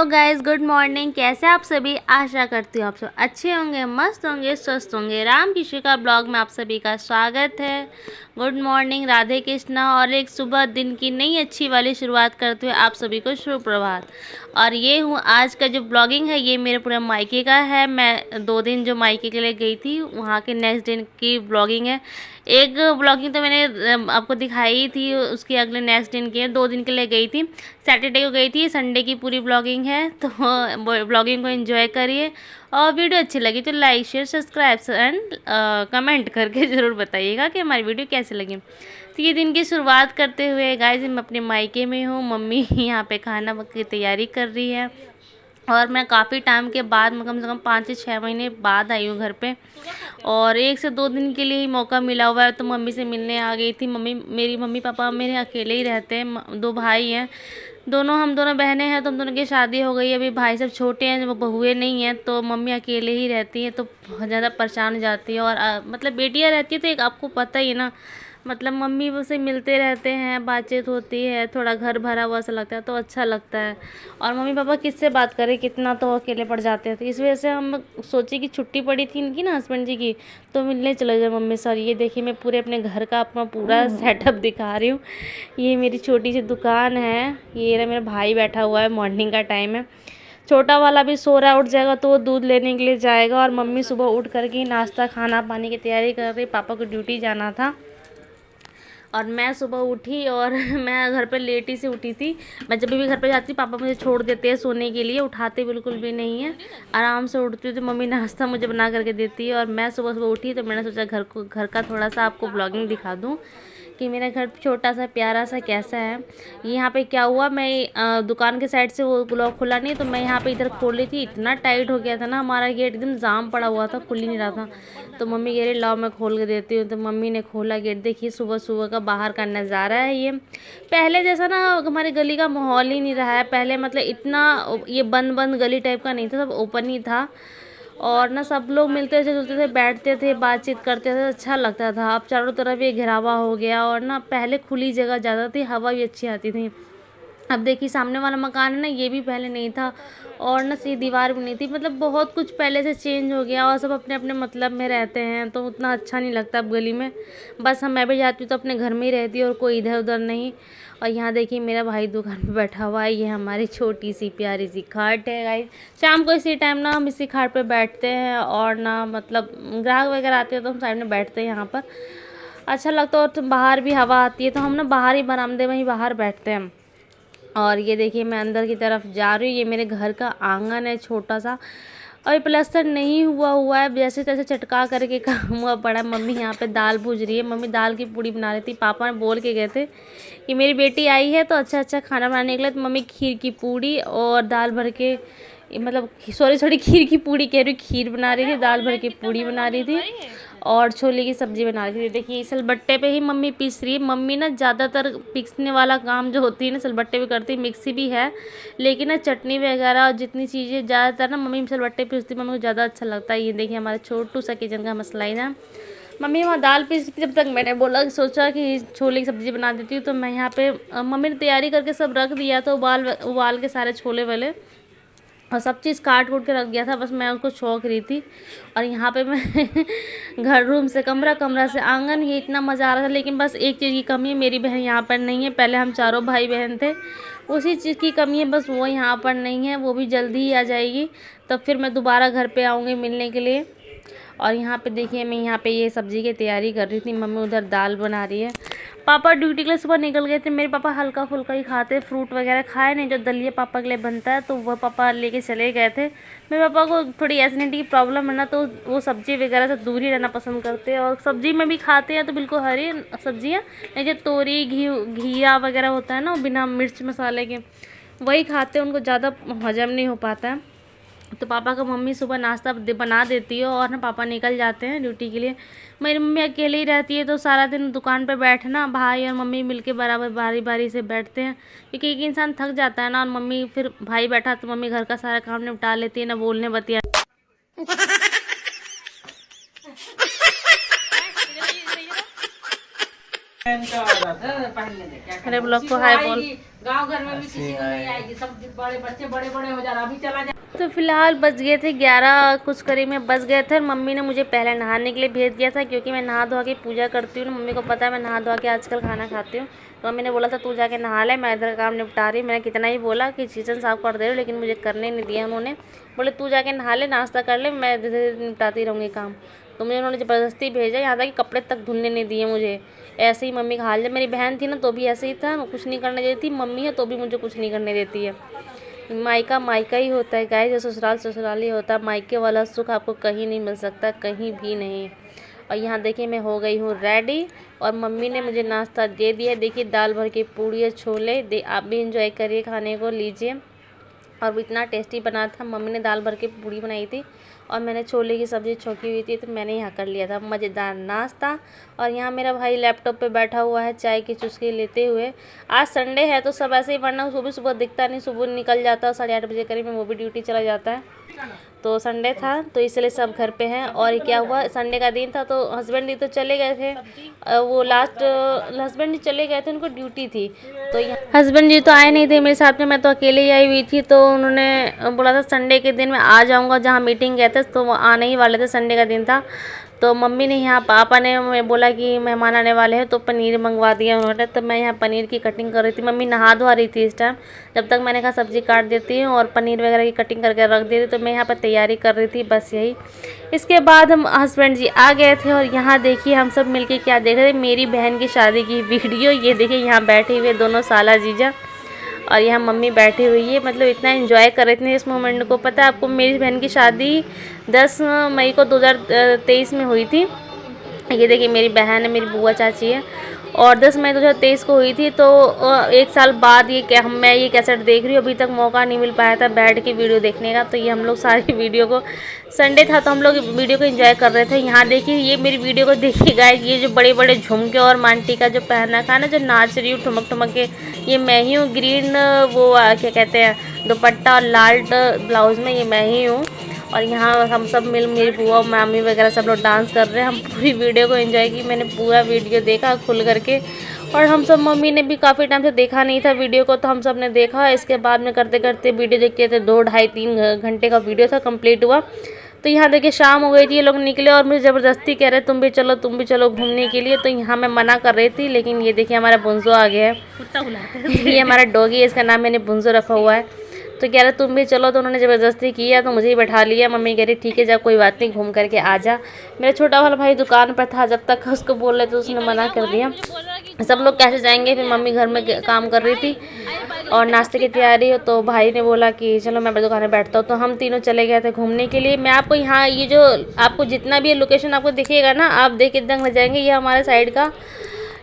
Hello guys, good morning. कैसे आप सभी? आशा करती हूँ आप सब अच्छे होंगे, मस्त होंगे, स्वस्थ होंगे। राम कृष्ण का ब्लॉग में आप सभी का स्वागत है। Good morning, Radhe Krishna. और एक सुबह दिन की नई अच्छी वाली शुरुआत करते हुए आप सभी को सुप्रभात। और ये हूँ आज का जो ब्लॉगिंग है, ये मेरे पूरे मायके का है। मैं 2 दिन जो मायके के लिए गई थी, वहाँ के नेक्स्ट दिन की ब्लॉगिंग है। एक ब्लॉगिंग तो मैंने आपको दिखाई थी, उसके अगले नेक्स्ट दिन की है। 2 दिन के लिए गई थी, सैटरडे को गई थी। संडे की पूरी ब्लॉगिंग है, तो ब्लॉगिंग को एंजॉय करिए। और वीडियो अच्छी लगी तो like share subscribe and comment करके ज़रूर बताइएगा कि हमारी वीडियो कैसी लगी। तो ये दिन की शुरुआत करते हुए गाइस, मैं अपने मायके में हूँ। मम्मी यहाँ पे खाना की तैयारी कर रही है और मैं काफ़ी टाइम के बाद, कम से कम 5 से 6 महीने बाद आई हूँ घर पे। और 1 से 2 दिन के लिए ही मौका मिला हुआ है, तो मम्मी से मिलने आ गई थी। मेरी मम्मी पापा मेरे अकेले ही रहते हैं। 2 भाई हैं, हम दोनों बहनें हैं, तो हम दोनों की शादी हो गई है। अभी भाई सब छोटे हैं, वो बहुएं नहीं हैं, तो मम्मी अकेले ही रहती हैं, तो बहुत ज़्यादा परेशान हो जाती है। और मतलब बेटियाँ रहती है तो एक आपको पता ही है ना, मतलब मम्मी वो से मिलते रहते हैं, बातचीत होती है, थोड़ा घर भरा हुआ सा लगता है, तो अच्छा लगता है। और मम्मी पापा किससे बात करें, कितना तो अकेले पड़ जाते हैं। तो इस वजह से हम सोचे कि छुट्टी पड़ी थी इनकी ना हस्बैंड जी की, तो मिलने चले जाए मम्मी से। और ये देखिए, मैं पूरे अपने घर का अपना पूरा सेटअप दिखा रही हूँ। ये मेरी छोटी सी दुकान है। ये रहा मेरा भाई बैठा हुआ है, मॉर्निंग का टाइम है। छोटा वाला भी सो रहा है, उठ जाएगा तो वो दूध लेने के लिए जाएगा। और मम्मी सुबह उठ करके नाश्ता खाना पानी की तैयारी कर रही। पापा को ड्यूटी जाना था और मैं सुबह उठी और मैं घर पे लेटी से उठी थी। मैं जब भी घर पे जाती पापा मुझे छोड़ देते हैं सोने के लिए, उठाते बिल्कुल भी नहीं है। आराम से उठती हूँ तो मम्मी नाश्ता मुझे बना करके देती है। और मैं सुबह सुबह उठी तो मैंने सोचा घर का थोड़ा सा आपको ब्लॉगिंग दिखा दूँ कि मेरा घर छोटा सा प्यारा सा कैसा है। यहाँ पे क्या हुआ, मैं दुकान के साइड से वो लॉक खुला नहीं, तो मैं यहाँ पे इधर खोल रही थी। इतना टाइट हो गया था ना हमारा गेट, एकदम जाम पड़ा हुआ था, खुल ही नहीं रहा था। तो मम्मी कह रही लाओ मैं खोल के देती हूँ। तो मम्मी ने खोला गेट। देखिए सुबह सुबह का बाहर का नज़ारा है ये। पहले जैसा ना हमारी गली का माहौल ही नहीं रहा है। पहले मतलब इतना ये बंद बंद गली टाइप का नहीं था, सब ओपन ही था। और ना सब लोग मिलते थे, जुलते थे, बैठते थे, बातचीत करते थे, अच्छा लगता था। अब चारों तरफ ये घिरावा हो गया। और ना पहले खुली जगह ज़्यादा थी, हवा भी अच्छी आती थी। अब देखिए सामने वाला मकान है ना, ये भी पहले नहीं था। और ना सी दीवार भी नहीं थी। मतलब बहुत कुछ पहले से चेंज हो गया और सब अपने अपने मतलब में रहते हैं, तो उतना अच्छा नहीं लगता अब गली में। बस मैं भी जाती हूँ तो अपने घर में ही रहती हूँ और कोई इधर उधर नहीं। और यहाँ देखिए मेरा भाई दुकान पे बैठा हुआ है। ये हमारी छोटी सी प्यारी सी खाट है गाइस। शाम को इसी टाइम ना हम इसी खाट पे बैठते हैं। और ना मतलब ग्राहक वगैरह आते हैं तो हम साइड में बैठते हैं यहाँ पर, अच्छा लगता है। और तो बाहर भी हवा आती है, तो हम ना बाहर ही बरामदे में ही बाहर बैठते हैं। और ये देखिए मैं अंदर की तरफ जा रही हूँ। ये मेरे घर का आंगन है छोटा सा, और प्लास्टर नहीं हुआ है, जैसे तैसे चटका करके काम हुआ पड़ा है। मम्मी यहाँ पे दाल भूज रही है। मम्मी दाल की पूड़ी बना रही थी। पापा ने बोल के गए थे कि मेरी बेटी आई है तो अच्छा अच्छा खाना बनाने के लिए, तो मम्मी खीर की पूड़ी और दाल भर के, मतलब सॉरी खीर की पूड़ी कह रही हूँ, खीर बना रही थी, दाल भर के पूड़ी बना रही थी और छोले की सब्ज़ी बना रही थी। देखिए सिलबट्टे पे ही मम्मी पीस रही है। मम्मी ना ज़्यादातर पीसने वाला काम जो होती है ना सिलबट्टे पे करती है, मिक्सी भी है, लेकिन ना चटनी वगैरह और जितनी चीज़ें ज़्यादातर ना मम्मी सिलबट्टे पीसती, मम्मी को ज़्यादा अच्छा लगता है। ये देखिए हमारा छोटू सा किचन का मसला ही ना। मम्मी वहाँ दाल पीस रही थी, जब तक मैंने बोला सोचा कि छोले की सब्ज़ी बना देती हूँ। तो मैं यहाँ पे मम्मी ने तैयारी करके सब रख दिया था, उबाल के सारे छोले वाले, और सब चीज़ काट कूट के रख दिया था, बस मैं उसको छौंक रही थी। और यहाँ पे मैं घर रूम से कमरा, कमरा से आंगन, ये इतना मज़ा आ रहा था। लेकिन बस एक चीज़ की कमी है, मेरी बहन यहाँ पर नहीं है। पहले हम चारों भाई बहन थे, उसी चीज़ की कमी है, बस वो यहाँ पर नहीं है। वो भी जल्दी ही आ जाएगी, तब फिर मैं दोबारा घर पे आऊँगी मिलने के लिए। और यहाँ पे देखिए मैं यहाँ पे ये सब्ज़ी की तैयारी कर रही थी, मम्मी उधर दाल बना रही है। पापा ड्यूटी के लिए सुबह निकल गए थे। मेरे पापा हल्का फुल्का ही खाते, फ्रूट वगैरह खाए नहीं। जो दलिया पापा के लिए बनता है तो वह पापा लेके चले गए थे। मेरे पापा को थोड़ी एसिडिटी की प्रॉब्लम है ना, तो वो सब्ज़ी वगैरह से दूर ही रहना पसंद करते हैं। और सब्ज़ी में भी खाते हैं तो बिल्कुल हरी सब्ज़ियाँ, जो तोरी घिया वगैरह होता है ना, बिना मिर्च मसाले के, वही खाते हैं। उनको ज़्यादा हजम नहीं हो पाता है। तो पापा का मम्मी सुबह नाश्ता बना देती है और ना पापा निकल जाते हैं ड्यूटी के लिए। मेरी मम्मी अकेले ही रहती है, तो सारा दिन दुकान पे बैठना, भाई और मम्मी मिलके बराबर बारी बारी से बैठते हैं, क्योंकि एक इंसान थक जाता है ना। और मम्मी फिर भाई बैठा तो मम्मी घर का सारा काम निपटा लेती है, ना बोलने बतिया। अरे ब्लॉग को हाय बोल। गांव घर में भी किसी को नहीं आएगी, सब बड़े बच्चे बड़े बड़े हो जा रहे, अभी चला जा। तो फिलहाल बज गए थे 11 कुछ करीब में बज गए थे। मम्मी ने मुझे पहले नहाने के लिए भेज दिया था क्योंकि मैं नहा धोआ के पूजा करती हूँ। मम्मी को पता है मैं नहा धोआ के आजकल खाना खाती हूँ। तो मम्मी ने बोला था तू जाके नहा ले, मैं इधर काम निपटा रही। मैंने कितना ही बोला कि किचन साफ कर दे रही, लेकिन मुझे करने नहीं दिया उन्होंने। बोले तू जाके नहा ले, नाश्ता कर ले, मैं इधर निपटाती रहूँगी काम। तो मुझे उन्होंने ज़बरदस्ती भेजा, यहाँ तक कि कपड़े तक धुलने नहीं दिए मुझे। ऐसे ही मम्मी का हाल। जब मेरी बहन थी ना तो भी ऐसे ही था, कुछ नहीं करने देती। मम्मी है तो भी मुझे कुछ नहीं करने देती है। मायका मायका ही होता है गाइस, जो ससुराल ससुराल ही होता है। मायके वाला सुख आपको कहीं नहीं मिल सकता, कहीं भी नहीं। और यहाँ देखिए मैं हो गई हूँ रेडी और मम्मी ने मुझे नाश्ता दे दिया। देखिए दाल भर के पूड़ी छोले दे, आप भी इंजॉय करिए, खाने को लीजिए। और वो इतना टेस्टी बना था। मम्मी ने दाल भर के पूड़ी बनाई थी और मैंने छोले की सब्ज़ी छोकी हुई थी, तो मैंने यहाँ कर लिया था मज़ेदार नाश्ता। और यहाँ मेरा भाई लैपटॉप पे बैठा हुआ है चाय की चुस्की लेते हुए। आज संडे है तो सब ऐसे ही, वरना सुबह सुबह दिखता नहीं, सुबह निकल जाता है 8:30 बजे करीब में, वो भी ड्यूटी चला जाता है। तो संडे था तो इसलिए सब घर पे हैं। और क्या हुआ, संडे का दिन था तो हस्बैंड जी तो चले गए थे, वो लास्ट हस्बैंड जी चले गए थे, उनको ड्यूटी थी। तो हस्बैंड जी तो आए नहीं थे मेरे साथ में, मैं तो अकेले ही आई हुई थी। तो उन्होंने बोला था संडे के दिन मैं आ जाऊँगा, जहाँ मीटिंग गए थे तो वो आने ही वाले थे, संडे का दिन था। तो मम्मी ने यहाँ पापा ने बोला कि मेहमान आने वाले हैं तो पनीर मंगवा दिया उन्होंने। तो मैं यहाँ पनीर की कटिंग कर रही थी। मम्मी नहा धोआ रही थी इस टाइम, जब तक मैंने कहा सब्ज़ी काट देती हूँ और पनीर वगैरह की कटिंग करके रख देती। तो मैं यहाँ पर तैयारी कर रही थी, बस यही। इसके बाद हम हस्बैंड जी आ गए थे और यहाँ देखिए हम सब मिलके क्या देख रहे थे, मेरी बहन की शादी की वीडियो। ये देखिए यहाँ बैठे हुए दोनों साला जीजा और यहाँ मम्मी बैठी हुई है। मतलब इतना एंजॉय कर रहे थे इस मोमेंट को। पता है आपको, मेरी बहन की शादी 10 मई को 2023 में हुई थी। ये देखिए मेरी बहन है, मेरी बुआ चाची है, और 10 मई 2023 को हुई थी। तो 1 साल बाद मैं ये कैसेट देख रही हूँ। अभी तक मौका नहीं मिल पाया था बैठ के वीडियो देखने का। तो ये हम लोग सारी वीडियो को, संडे था तो हम लोग वीडियो को एंजॉय कर रहे थे। यहाँ देखिए ये मेरी वीडियो को देखिए गाइस, ये जो बड़े बड़े झुमके और मांटी का जो पहना था ना, जो नाच रही हूँ ठुमक ठुमक के, ये मैं ही हूँ। ग्रीन वो क्या कहते हैं दुपट्टा और लाल ब्लाउज में, ये मैं ही हूँ। और यहाँ हम सब मेरी बुआ मामी वगैरह सब लोग डांस कर रहे हैं। हम पूरी वीडियो को एंजॉय की, मैंने पूरा वीडियो देखा खुल करके। और हम सब, मम्मी ने भी काफ़ी टाइम से देखा नहीं था वीडियो को, तो हम सब ने देखा। इसके बाद में करते करते वीडियो देखते थे, 2 ढाई 3 घंटे का वीडियो था, कंप्लीट हुआ। तो यहाँ देखिए शाम हो गई थी, ये लोग निकले और मुझे ज़बरदस्ती कह रहे तुम भी चलो घूमने के लिए। तो यहाँ मैं मना कर रही थी, लेकिन ये देखिए हमारा बुंजो आ गया है, कुत्ता बुलाते हैं। ये हमारा डॉगी है, इसका नाम मैंने बुंजो रखा हुआ है। तो कह रहे तुम भी चलो, तो उन्होंने ज़बरदस्ती किया तो मुझे ही बैठा लिया। मम्मी कह रही ठीक है जा, कोई बात नहीं, घूम करके आ जा। मेरा छोटा वाला भाई दुकान पर था, जब तक उसको बोल रहे थे उसने मना कर दिया। सब लोग कैसे जाएंगे, फिर मम्मी घर में काम कर रही थी और नाश्ते की तैयारी हो। तो भाई ने बोला कि चलो मैं दुकान में बैठता हूँ। तो हम तीनों चले गए थे घूमने के लिए। मैं आपको यहाँ ये जो आपको जितना भी लोकेशन आपको दिखेगा ना, आप देख के दंग रह जाएंगे। ये हमारे साइड का,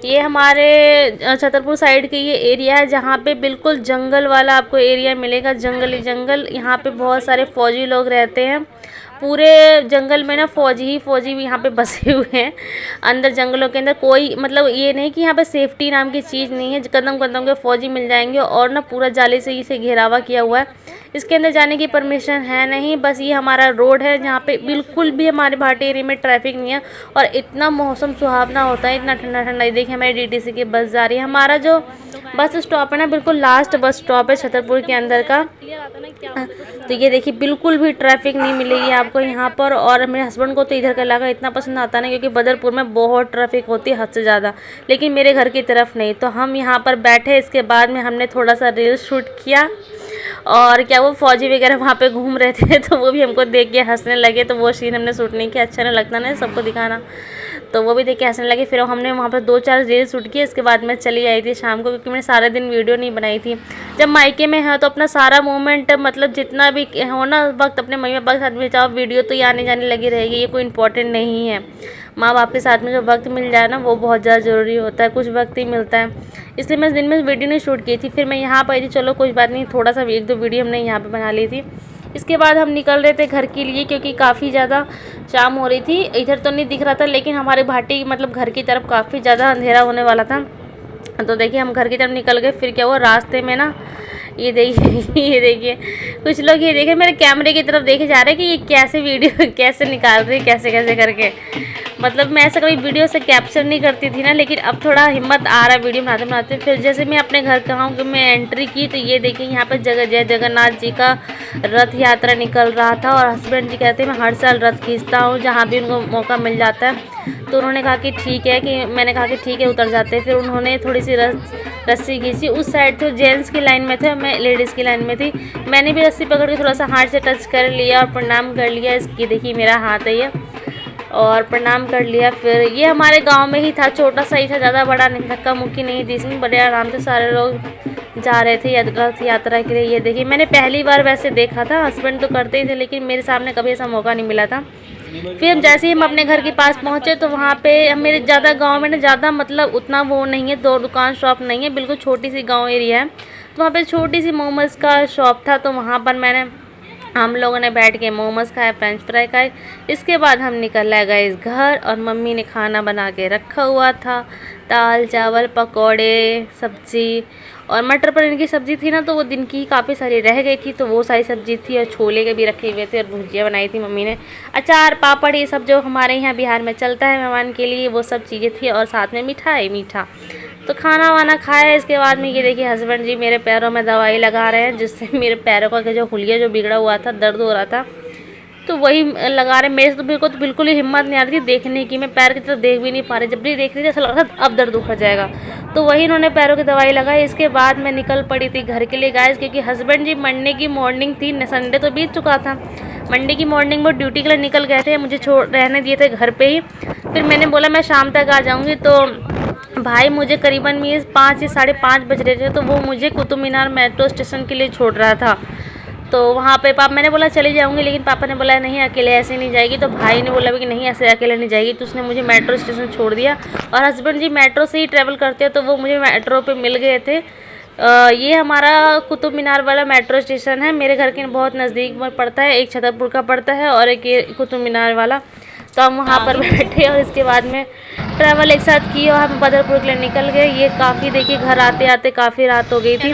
ये हमारे छतरपुर साइड के ये एरिया है, जहाँ पे बिल्कुल जंगल वाला आपको एरिया मिलेगा, जंगल ही जंगल। यहाँ पे बहुत सारे फौजी लोग रहते हैं। पूरे जंगल में ना फौजी भी यहाँ पे बसे हुए हैं अंदर जंगलों के अंदर। कोई मतलब ये नहीं कि यहाँ पे सेफ्टी नाम की चीज़ नहीं है, कदम कदम के फौजी मिल जाएंगे। और ना पूरा जाली से इसे घेरावा किया हुआ है, इसके अंदर जाने की परमिशन है नहीं। बस ये हमारा रोड है जहाँ पे बिल्कुल भी हमारे भाटी एरिया में ट्रैफिक नहीं है। और इतना मौसम सुहावना होता है, इतना ठंडा ठंडा। देखिए हमारी डीटीसी की बस जा रही है। हमारा जो बस स्टॉप है ना, बिल्कुल लास्ट बस स्टॉप है छतरपुर के अंदर का। तो ये देखिए बिल्कुल भी ट्रैफिक नहीं मिलेगी आपको यहाँ पर। और मेरे हस्बैंड को तो इधर का इलाका इतना पसंद आता नहीं, क्योंकि बदरपुर में बहुत ट्रैफिक होती है हद से ज़्यादा, लेकिन मेरे घर की तरफ नहीं। तो हम यहाँ पर बैठे, इसके बाद में हमने थोड़ा सा रील शूट किया। और क्या वो फौजी वगैरह वहाँ पे घूम रहे थे, तो वो भी हमको देख के हंसने लगे। तो वो सीन हमने शूट नहीं किया, अच्छा नहीं लगता ना सबको दिखाना। तो वो भी देख के हंसने लगे। फिर हमने वहाँ पर 2-4 रील शूट किए। इसके बाद मैं चली आई थी शाम को, क्योंकि मैंने सारे दिन वीडियो नहीं बनाई थी। जब मायके में है तो अपना सारा मोमेंट, मतलब जितना भी हो ना वक्त, अपने मम्मी पापा के साथ बिताओ। वीडियो तो ये आने जाने लगी रहेगी, ये कोई इंपॉर्टेंट नहीं है। माँ बाप के साथ में जो वक्त मिल जाए ना, वो बहुत ज़्यादा ज़रूरी होता है, कुछ वक्त ही मिलता है। इसलिए मैं दिन में वीडियो नहीं शूट की थी। फिर मैं यहाँ पर आई थी, चलो कोई बात नहीं, थोड़ा सा 1-2 वीडियो हमने यहाँ पर बना ली थी। इसके बाद हम निकल रहे थे घर के लिए, क्योंकि काफ़ी ज़्यादा शाम हो रही थी। इधर तो नहीं दिख रहा था, लेकिन हमारे भाटी मतलब घर की तरफ काफ़ी ज़्यादा अंधेरा होने वाला था। तो देखिए हम घर की तरफ निकल गए। फिर क्या हुआ, रास्ते में ना ये देखिए ये देखिए कुछ लोग ये देखे मेरे कैमरे की तरफ देखे जा रहे हैं कि ये कैसे वीडियो कैसे निकाल रही है, कैसे कैसे करके। मतलब मैं ऐसा कभी वीडियो से कैप्चर नहीं करती थी ना, लेकिन अब थोड़ा हिम्मत आ रहा है वीडियो बनाते बनाते। फिर जैसे मैं अपने घर गाँव कि मैं एंट्री की तो ये देखिए यहाँ पर जय जगन्नाथ जी का रथ यात्रा निकल रहा था। और हस्बैंड जी कहते हैं मैं हर साल रथ खींचता हूँ जहाँ भी उनको मौका मिल जाता है। तो उन्होंने कहा कि ठीक है, कि मैंने कहा कि ठीक है उतर जाते हैं। फिर उन्होंने थोड़ी सी रस्सी खींची, उस साइड तो जेंट्स की लाइन में थे, मैं लेडीज़ की लाइन में थी। मैंने भी रस्सी पकड़ के थोड़ा सा हाथ से टच कर लिया और प्रणाम कर लिया। इसकी देखिए मेरा हाथ है ये, और प्रणाम कर लिया। फिर ये हमारे गांव में ही था, छोटा सा ही था, ज़्यादा बड़ा नहीं, धक्का मुक्की नहीं थी इसमें, बड़े आराम से सारे लोग जा रहे थे रथ यात्रा के लिए। ये देखिए मैंने पहली बार वैसे देखा था, हस्बैंड तो करते ही थे लेकिन मेरे सामने कभी ऐसा मौका नहीं मिला था। फिर जैसे ही हम अपने घर के पास पहुँचे तो वहाँ पे मेरे ज़्यादा गांव में ना ज़्यादा मतलब उतना वो नहीं है, 2 दुकान शॉप नहीं है, बिल्कुल छोटी सी गाँव एरिया है। तो वहाँ पे छोटी सी मोमोज़ का शॉप था, तो वहाँ पर हम लोगों ने बैठ के मोमोज़ खाए, फ्रेंच फ्राई खाए। इसके बाद हम निकल गए इस घर, और मम्मी ने खाना बना के रखा हुआ था, दाल चावल पकौड़े सब्ज़ी और मटर पनीर की सब्ज़ी थी ना, तो वो दिन की काफ़ी सारी रह गई थी, तो वो सारी सब्ज़ी थी। और छोले के भी रखे हुए थे, और भुजिया बनाई थी मम्मी ने, अचार पापड़ ये सब जो हमारे यहाँ बिहार में चलता है मेहमान के लिए, वो सब चीज़ें थी। और साथ में मिठाई मीठा। तो खाना वाना खाया। इसके बाद में ये देखिए हस्बैंड जी मेरे पैरों में दवाई लगा रहे हैं, जिससे मेरे पैरों का जो हुलिया जो बिगड़ा हुआ था, दर्द हो रहा था, तो वही लगा रहे। मेरे से तो बिल्कुल ही हिम्मत नहीं आ रही थी देखने की, मैं पैर की तरफ देख भी नहीं पा रही। जब भी देख रही थी ऐसा लग रहा था अब दर्द उखड़ जाएगा, तो वही इन्होंने पैरों की दवाई लगाई। इसके बाद मैं निकल पड़ी थी घर के लिए गाइस, क्योंकि हस्बैंड जी मंडे की मॉर्निंग थी, संडे तो बीत चुका था, मंडे की मॉर्निंग वो ड्यूटी के लिए निकल गए थे, मुझे रहने दिए थे घर पे ही। फिर मैंने बोला मैं शाम तक आ जाऊँगी, तो भाई मुझे करीबन 5 या 5:30 बज रहे थे, तो वो मुझे कुतुब मीनार मेट्रो स्टेशन के लिए छोड़ रहा था। तो वहाँ पे मैंने बोला चली जाऊँगी, लेकिन पापा ने बोला नहीं अकेले ऐसे नहीं जाएगी। तो भाई ने बोला कि नहीं ऐसे अकेले नहीं जाएगी, तो उसने मुझे मेट्रो स्टेशन छोड़ दिया। और हस्बैंड जी मेट्रो से ही ट्रैवल करते हैं, तो वो मुझे मेट्रो पे मिल गए थे। ये हमारा कुतुब मीनार वाला मेट्रो स्टेशन है, मेरे घर के बहुत नज़दीक में पड़ता है, एक छतरपुर का पड़ता है और एक ये कुतुब मीनार वाला। तो हम वहाँ पर बैठे और इसके बाद में ट्रैवल एक साथ की और हम बदरपुर के लिए निकल गए। ये काफ़ी देखिए घर आते आते काफ़ी रात हो गई थी।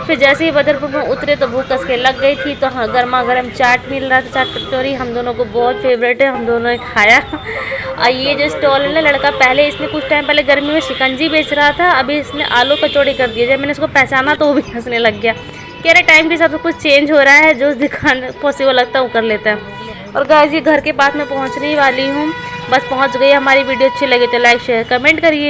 फिर जैसे ही बदरपुर में उतरे तो भूख कस के लग गई थी, तो हाँ गर्मा गर्म चाट मिल रहा था, चाट कचौरी हम दोनों को बहुत फेवरेट है, हम दोनों ने खाया। और ये जो स्टॉल है ना लड़का, पहले इसने कुछ टाइम पहले गर्मी में शिकंजी बेच रहा था, अभी इसने आलू कचौड़ी कर दिया। जब मैंने इसको पहचाना तो वो भी हंसने लग गया, कह रहे टाइम के साथ कुछ चेंज हो रहा है, जो दिखाने पॉसिबल लगता है वो कर लेता है। और गाइस ये घर के पास में पहुंचने वाली हूँ, बस पहुंच गई। हमारी वीडियो अच्छी लगी तो लाइक शेयर कमेंट करिए।